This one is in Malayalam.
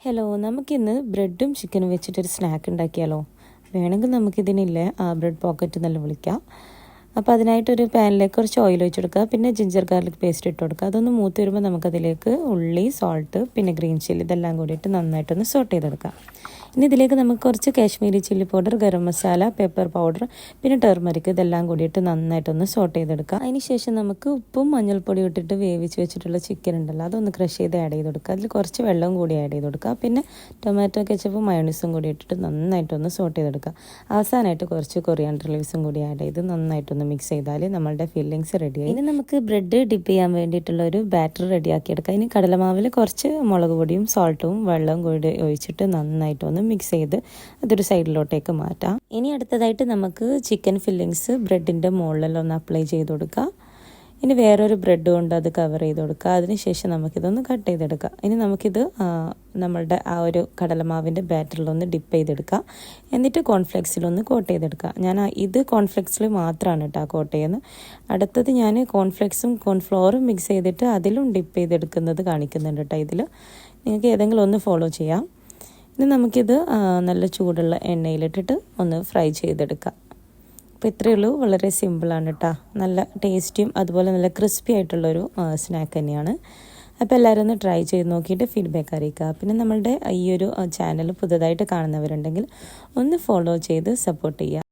ഹലോ, നമുക്കിന്ന് ബ്രെഡും ചിക്കനും വെച്ചിട്ടൊരു സ്നാക്ക് ഉണ്ടാക്കിയാലോ? വേണമെങ്കിൽ നമുക്കിതിനില്ലേ ബ്രെഡ് പോക്കറ്റ് എന്നെല്ലാം വിളിക്കാം. അപ്പോൾ അതിനായിട്ടൊരു പാനിലേക്ക് കുറച്ച് ഓയിൽ ഒഴിച്ച് കൊടുക്കുക. പിന്നെ ജിഞ്ചർ ഗാർലിക് പേസ്റ്റ് ഇട്ട് കൊടുക്കുക. അതൊന്ന് മൂത്ത് വരുമ്പോൾ നമുക്കതിലേക്ക് ഉള്ളി, സോൾട്ട്, പിന്നെ ഗ്രീൻ ചില്ലി ഇതെല്ലാം കൂടിയിട്ട് നന്നായിട്ടൊന്ന് സോട്ട് ചെയ്തെടുക്കാം. ഇനി ഇതിലേക്ക് നമുക്ക് കുറച്ച് Kashmiri chilli powder, garam masala, pepper powder, പിന്നെ ടർമറിക് ഇതെല്ലാം കൂടിയിട്ട് നന്നായിട്ടൊന്ന് സോട്ട് ചെയ്തെടുക്കാം. അതിന് ശേഷം നമുക്ക് ഉപ്പും മഞ്ഞൾപ്പൊടിയും ഇട്ടിട്ട് വേവിച്ച് വെച്ചിട്ടുള്ള ചിക്കൻ ഉണ്ടല്ലോ, അതൊന്ന് ക്രഷ് ചെയ്ത് ആഡ് ചെയ്ത് കൊടുക്കുക. അതിൽ കുറച്ച് വെള്ളം കൂടി ആഡ് ചെയ്ത് കൊടുക്കുക. പിന്നെ ടൊമാറ്റോ കെച്ചപ്പും മയോണീസും കൂടി ഇട്ടിട്ട് നന്നായിട്ടൊന്ന് സോട്ട് ചെയ്തെടുക്കുക. അവസാനമായിട്ട് കുറച്ച് കൊറിയാണ്ടർ ലീവ്സും കൂടി ആഡ് ചെയ്ത് നന്നായിട്ടൊന്ന് മിക്സ് ചെയ്താൽ നമ്മളുടെ ഫില്ലിങ്സ് റെഡിയായി. ഇനി നമുക്ക് ബ്രെഡ് ഡിപ്പ് ചെയ്യാൻ വേണ്ടിയിട്ടുള്ള ഒരു ബാറ്റർ റെഡിയാക്കിയെടുക്കാം. ഇനി കടലമാവിൽ കുറച്ച് മുളക് പൊടിയും സോൾട്ടും വെള്ളവും കൂടി ഒഴിച്ചിട്ട് നന്നായിട്ടൊന്ന് മിക്സ് ചെയ്ത് അതൊരു സൈഡിലോട്ടേക്ക് മാറ്റാം. ഇനി അടുത്തതായിട്ട് നമുക്ക് ചിക്കൻ ഫില്ലിങ്സ് ബ്രെഡിൻ്റെ മുകളിലെല്ലാം ഒന്ന് അപ്ലൈ ചെയ്ത് കൊടുക്കാം. ഇനി വേറൊരു ബ്രെഡ് കൊണ്ട് അത് കവർ ചെയ്ത് കൊടുക്കുക. അതിനുശേഷം നമുക്കിതൊന്ന് കട്ട് ചെയ്തെടുക്കാം. ഇനി നമുക്കിത് നമ്മളുടെ ആ ഒരു കടലമാവിൻ്റെ ബാറ്ററിലൊന്ന് ഡിപ്പ് ചെയ്തെടുക്കാം. എന്നിട്ട് കോൺഫ്ലെക്സിലൊന്ന് കോട്ട് ചെയ്തെടുക്കുക. ഞാൻ ഇത് കോൺഫ്ലെക്സിൽ മാത്രമാണ് കേട്ടോ കോട്ട് ചെയ്യുന്നത്. അടുത്തത് ഞാൻ കോൺഫ്ലെക്സും കോൺഫ്ലോറും മിക്സ് ചെയ്തിട്ട് അതിലും ഡിപ്പ് ചെയ്തെടുക്കുന്നത് കാണിക്കുന്നുണ്ട് കേട്ടോ. ഇതിൽ നിങ്ങൾക്ക് ഏതെങ്കിലും ഒന്ന് ഫോളോ ചെയ്യാം. ഇനി നമുക്കിത് നല്ല ചൂടുള്ള എണ്ണയിലിട്ടിട്ട് ഒന്ന് ഫ്രൈ ചെയ്തെടുക്കാം. അപ്പോൾ ഇത്രയേ ഉള്ളൂ, വളരെ സിമ്പിളാണ് കേട്ടോ. നല്ല ടേസ്റ്റിയും അതുപോലെ നല്ല ക്രിസ്പി ആയിട്ടുള്ളൊരു സ്നാക്ക് തന്നെയാണ്. അപ്പോൾ എല്ലാവരും ഒന്ന് ട്രൈ ചെയ്ത് നോക്കിയിട്ട് ഫീഡ്ബാക്ക് അറിയിക്കുക. പിന്നെ നമ്മളുടെ ഈ ഒരു ചാനൽ പുതുതായിട്ട് കാണുന്നവരുണ്ടെങ്കിൽ ഒന്ന് ഫോളോ ചെയ്ത് സപ്പോർട്ട് ചെയ്യുക.